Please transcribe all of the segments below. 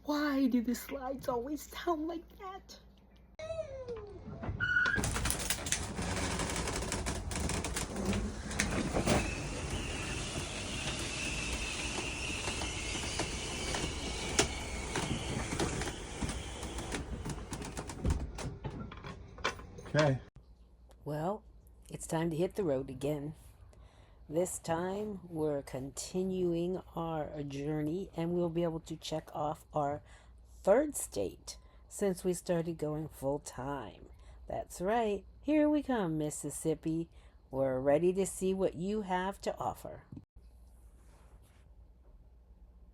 Why do the slides always sound like that? Okay. Well, it's time to hit the road again. This time we're continuing our journey and we'll be able to check off our third state since we started going full time. That's right. Here we come, Mississippi. We're ready to see what you have to offer.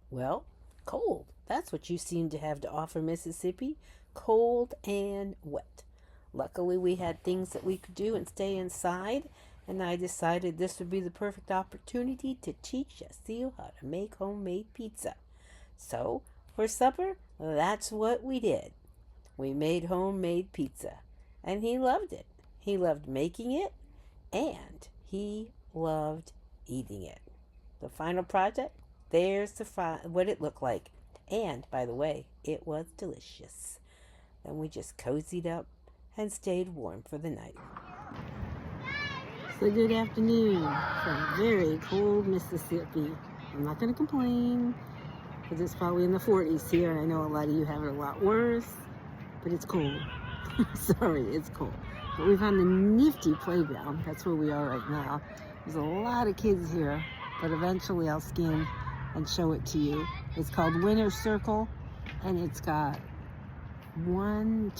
Well, cold. That's what you seem to have to offer, Mississippi. Cold and wet. Luckily, we had things that we could do and stay inside, and I decided this would be the perfect opportunity to teach Yasiel how to make homemade pizza. So, for supper, that's what we did. We made homemade pizza, and he loved it. He loved making it, and he loved eating it. The final project, there's what it looked like. And, by the way, it was delicious. Then we just cozied up and stayed warm for the night. So good afternoon from very cold Mississippi. I'm not going to complain because it's probably in the 40s here, and I know a lot of you have it a lot worse, but it's cold. Sorry, it's cold. But we found a nifty playground. That's where we are right now. There's a lot of kids here, but eventually I'll scan and show it to you. It's called Winter Circle, and it's got 4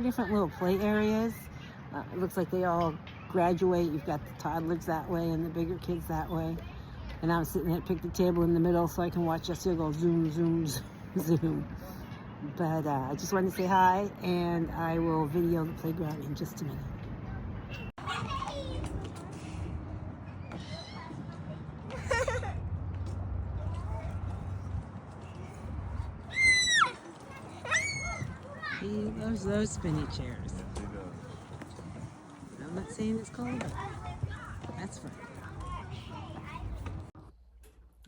different little play areas. It looks like they all graduate. You've got the toddlers that way and the bigger kids that way. And I'm sitting at a picnic table in the middle so I can watch Jessica go zoom, zoom, zoom. But I just wanted to say hi, and I will video the playground in just a minute. He loves those spinny chairs. I'm not saying it's cold. That's fine.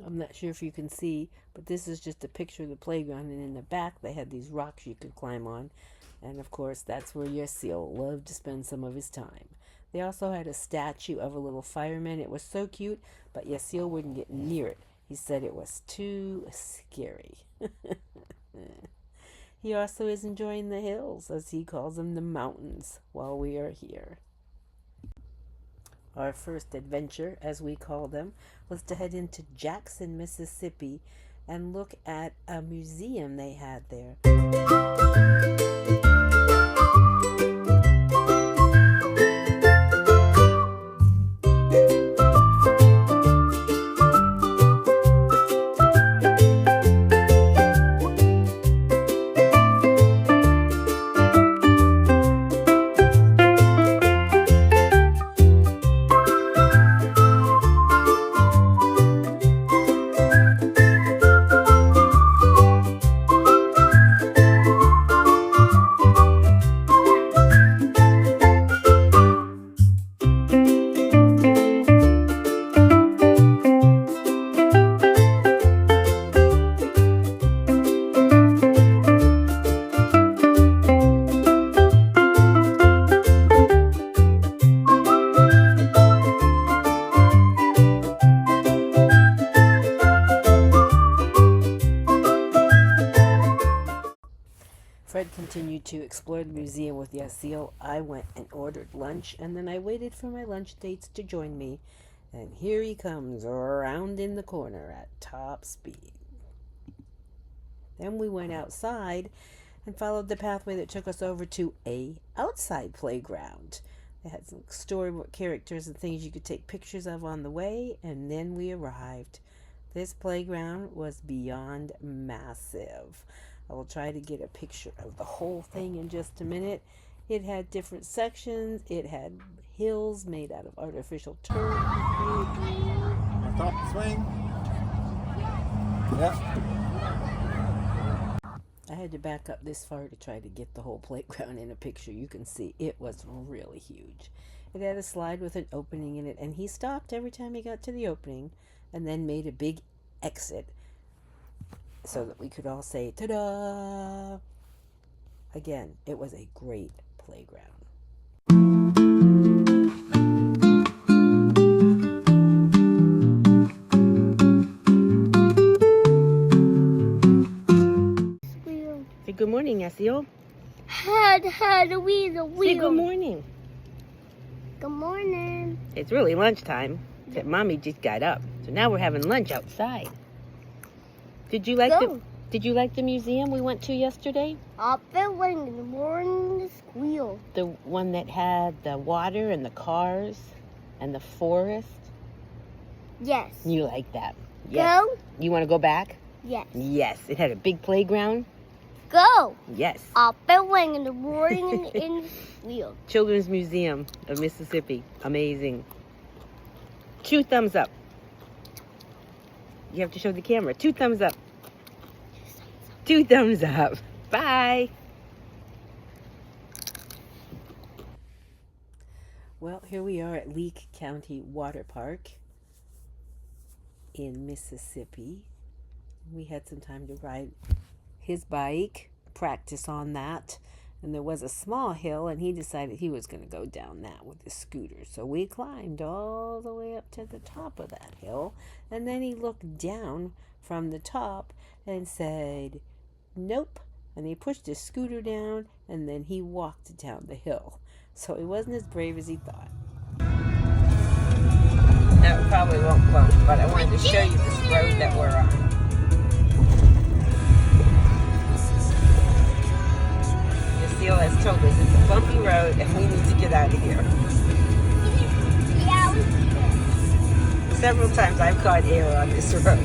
I'm not sure if you can see, but this is just a picture of the playground, and in the back they had these rocks you could climb on, and of course that's where Yasiel loved to spend some of his time. They also had a statue of a little fireman. It was so cute, but Yasiel wouldn't get near it. He said it was too scary. He also is enjoying the hills, as he calls them, the mountains, while we are here. Our first adventure, as we call them, was to head into Jackson, Mississippi, and look at a museum they had there. Fred continued to explore the museum with Yasiel. I went and ordered lunch, and then I waited for my lunch dates to join me. And here he comes, around in the corner at top speed. Then we went outside and followed the pathway that took us over to a outside playground. They had some storybook characters and things you could take pictures of on the way, and then we arrived. This playground was beyond massive. I will try to get a picture of the whole thing in just a minute. It had different sections. It had hills made out of artificial turf. Stop the swing. Yep. I had to back up this far to try to get the whole playground in a picture. You can see it was really huge. It had a slide with an opening in it, and he stopped every time he got to the opening and then made a big exit. so that we could all say, ta-da! Again, it was a great playground. Say good morning, Esio. The wheel. Say good morning. Good morning. It's really lunchtime. Mommy just got up, so now we're having lunch outside. Did you like the museum we went to yesterday? I've been waiting in the morning to squeal. The one that had the water and the cars and the forest? Yes. You like that? Yes. Go? You want to go back? Yes. Yes. It had a big playground? Go. Yes. I've been waiting in the morning in the squeal. Children's Museum of Mississippi. Amazing. 2 thumbs up. You have to show the camera. 2 thumbs up. 2 thumbs up. Bye. Well, here we are at Leake County Water Park in Mississippi. We had some time to ride his bike, practice on that. And there was a small hill, and he decided he was going to go down that with his scooter. So we climbed all the way up to the top of that hill. And then he looked down from the top and said, nope. And he pushed his scooter down, and then he walked down the hill. So he wasn't as brave as he thought. That probably won't float, but I wanted to show you this road that we're on. Seal has told us it's a bumpy road and we need to get out of here. Several times I've caught air on this road.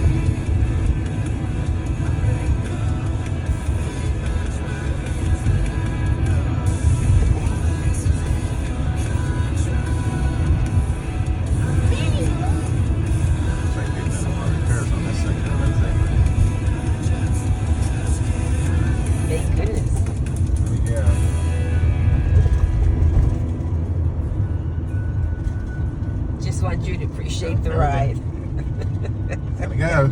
Thank goodness. Just want you to appreciate the ride. Gotta go.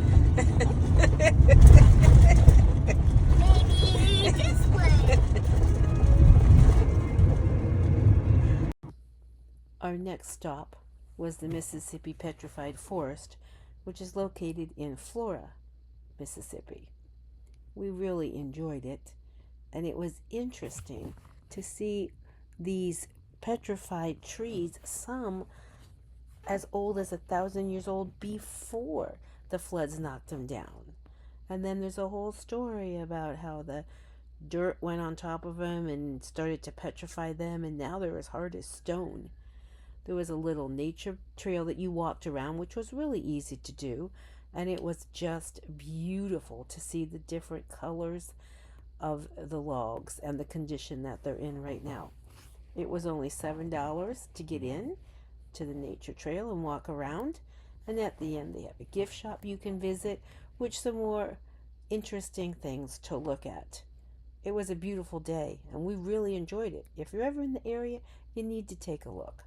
Maybe this way. Our next stop was the Mississippi Petrified Forest, which is located in Flora, Mississippi. We really enjoyed it, and it was interesting to see these petrified trees, some as old as 1,000 years old before the floods knocked them down. And then there's a whole story about how the dirt went on top of them and started to petrify them, and now they're as hard as stone. There was a little nature trail that you walked around, which was really easy to do, and it was just beautiful to see the different colors of the logs and the condition that they're in right now. It was only $7 to get in to the nature trail and walk around, and at the end they have a gift shop you can visit, which some more interesting things to look at. It was a beautiful day and we really enjoyed it. If you're ever in the area, you need to take a look.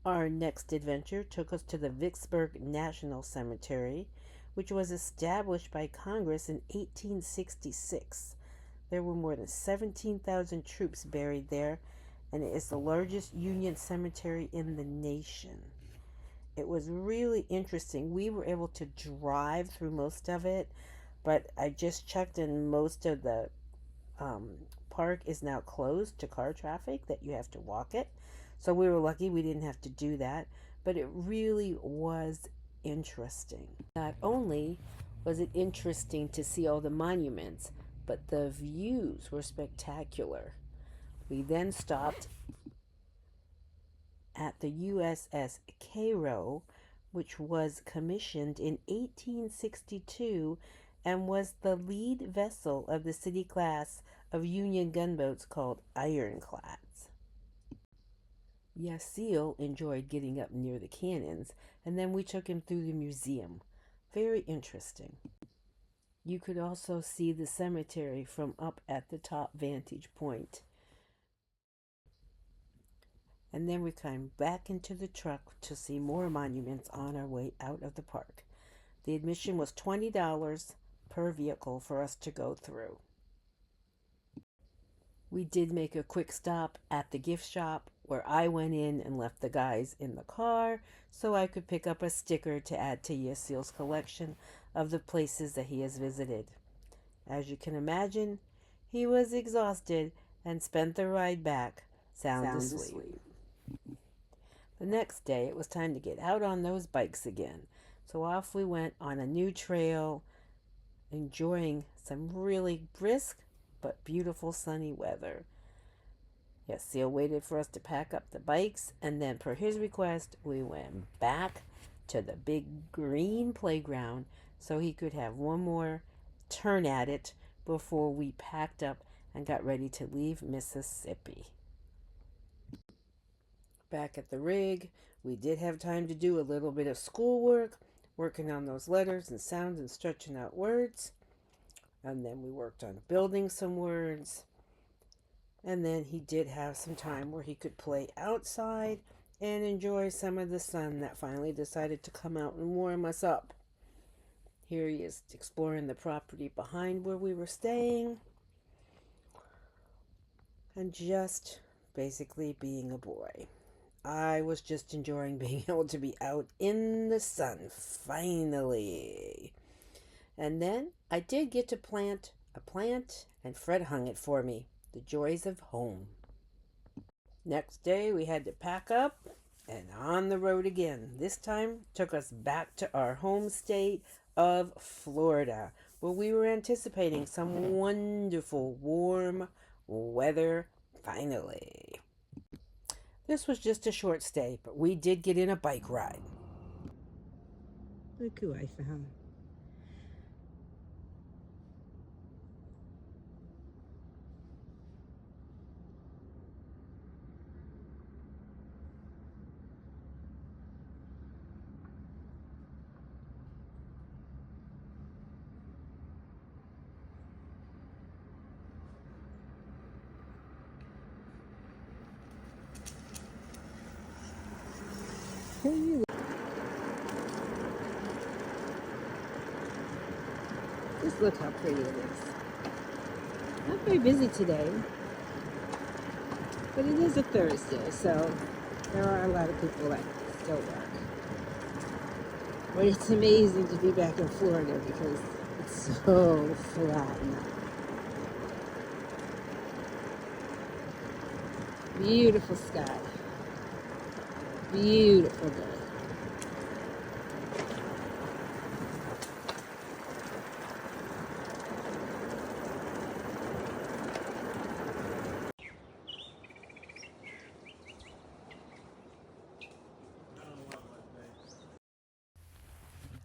Our next adventure took us to the Vicksburg National Cemetery, which was established by Congress in 1866. There were more than 17,000 troops buried there, and it is the largest Union cemetery in the nation. It was really interesting. We were able to drive through most of it, but I just checked, and most of the park is now closed to car traffic, that you have to walk it. So we were lucky we didn't have to do that, but it really was interesting. Not only was it interesting to see all the monuments, but the views were spectacular. We then stopped at the USS Cairo, which was commissioned in 1862 and was the lead vessel of the city class of Union gunboats called ironclads. Yassil enjoyed getting up near the cannons, and then we took him through the museum. Very interesting. You could also see the cemetery from up at the top vantage point. And then we climbed back into the truck to see more monuments on our way out of the park. The admission was $20 per vehicle for us to go through. We did make a quick stop at the gift shop where I went in and left the guys in the car so I could pick up a sticker to add to Yassil's collection of the places that he has visited. As you can imagine, he was exhausted and spent the ride back sound asleep. The next day, it was time to get out on those bikes again. So off we went on a new trail, enjoying some really brisk but beautiful sunny weather. Yassil waited for us to pack up the bikes, and then per his request, we went back to the big green playground so he could have one more turn at it before we packed up and got ready to leave Mississippi. Back at the rig, we did have time to do a little bit of schoolwork, working on those letters and sounds and stretching out words. And then we worked on building some words. And then he did have some time where he could play outside and enjoy some of the sun that finally decided to come out and warm us up. Here he is exploring the property behind where we were staying and just basically being a boy. I was just enjoying being able to be out in the sun, finally. And then I did get to plant a plant, and Fred hung it for me. The joys of home. Next day, we had to pack up and on the road again. This time, took us back to our home state of Florida, where we were anticipating some wonderful warm weather finally. This was just a short stay, but we did get in a bike ride. Look who I found. Just look how pretty it is. Not very busy today, but it is a Thursday, so there are a lot of people that still work. But it's amazing to be back in Florida because it's so flat now. Beautiful sky. Beautiful day.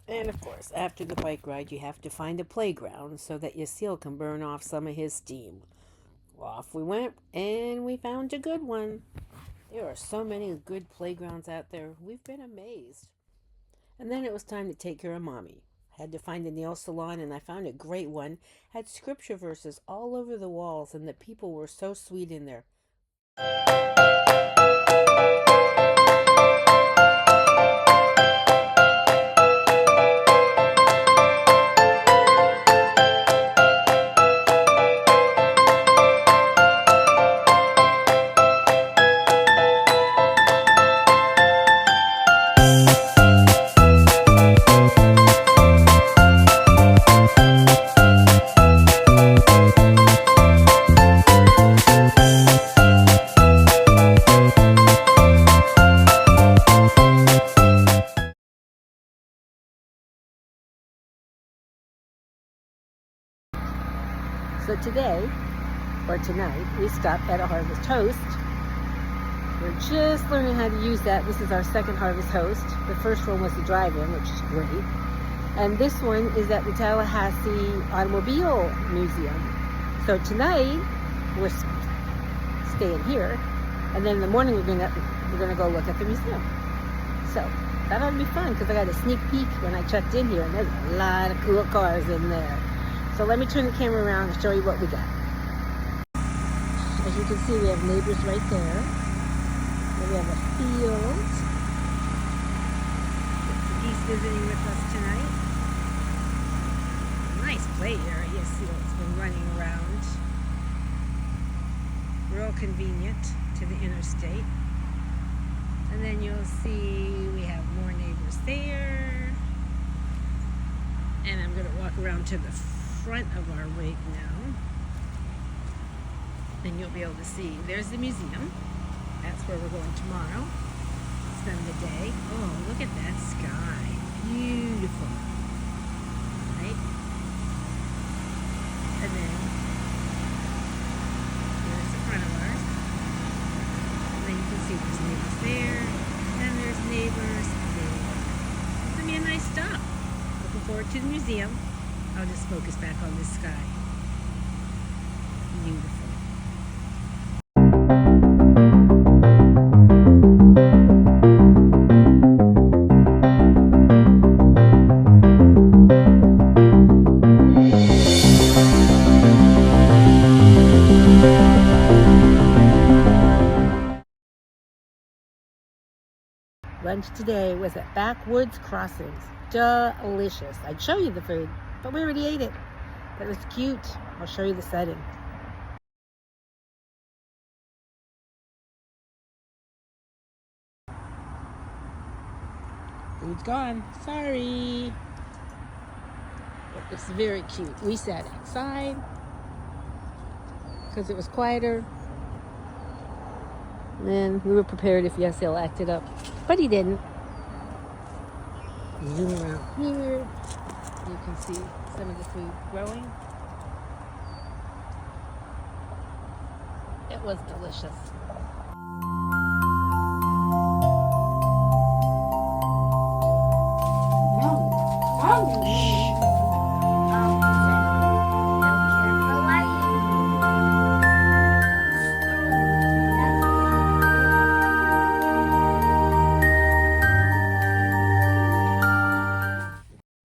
And of course, after the bike ride, you have to find a playground so that Yassil can burn off some of his steam. Well, off we went, and we found a good one. There are so many good playgrounds out there. We've been amazed. And then it was time to take care of Mommy. I had to find a nail salon, and I found a great one. Had scripture verses all over the walls, and the people were so sweet in there. So today, for tonight. We stopped at a Harvest Host. We're just learning how to use that. This is our second Harvest Host. The first one was the drive-in, which is great. And this one is at the Tallahassee Automobile Museum. So tonight, we're staying here. And then in the morning, we're gonna go look at the museum. So that ought to be fun because I got a sneak peek when I checked in here, and there's a lot of cool cars in there. So let me turn the camera around and show you what we got. As you can see, we have neighbors right there. Then we have a field. The geese visiting with us tonight. Nice play area. You see what's been running around. Real convenient to the interstate. And then you'll see we have more neighbors there. And I'm going to walk around to the front of our rig now. Then you'll be able to see. There's the museum. That's where we're going tomorrow. Spend the day. Oh, look at that sky. Beautiful. Right? And then here's the front of ours. And then you can see there's neighbors there. And there's neighbors there. It's going to be a nice stop. Looking forward to the museum. I'll just focus back on this sky. Beautiful. Lunch today was at Backwoods Crossings. Delicious. I'd show you the food, but we already ate it. But it was cute. I'll show you the setting. Food's gone. Sorry. It was very cute. We sat outside because it was quieter. And then we were prepared if Yasiel acted up, but he didn't. Zoom around here. You can see some of the food growing. It was delicious.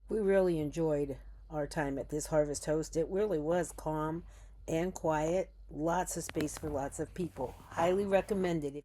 We really enjoyed our time at this Harvest Host. It really was calm and quiet. Lots of space for lots of people. Highly recommended.